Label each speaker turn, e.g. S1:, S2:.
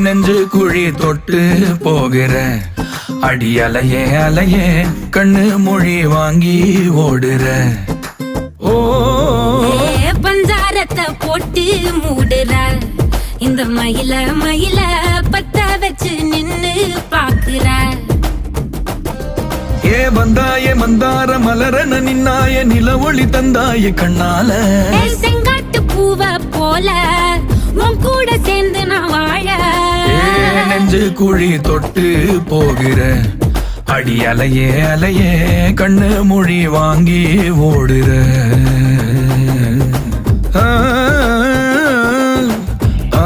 S1: நெஞ்சு குழி தொட்டு போகிற அடி அலையே அலையே கண்ணு மொழி வாங்கி ஓடுற. ஓ
S2: பஞ்சாரத்தை போட்டு மூடுற இந்த மயில மயில பத்த வச்சு நின்னு பாக்குற.
S1: ஏ வந்தாய மந்தார மலரன நின்னாய நில ஒளி தந்தாய கண்ணால.
S2: செங்காட்டு பூவ போல உன் கூட சேர்ந்து நான் வாழ.
S1: நெஞ்சு குழி தொட்டு போகிற அடி அலையே அலையே கண்ணு மொழி வாங்கி ஓடுற. ஆ ஆ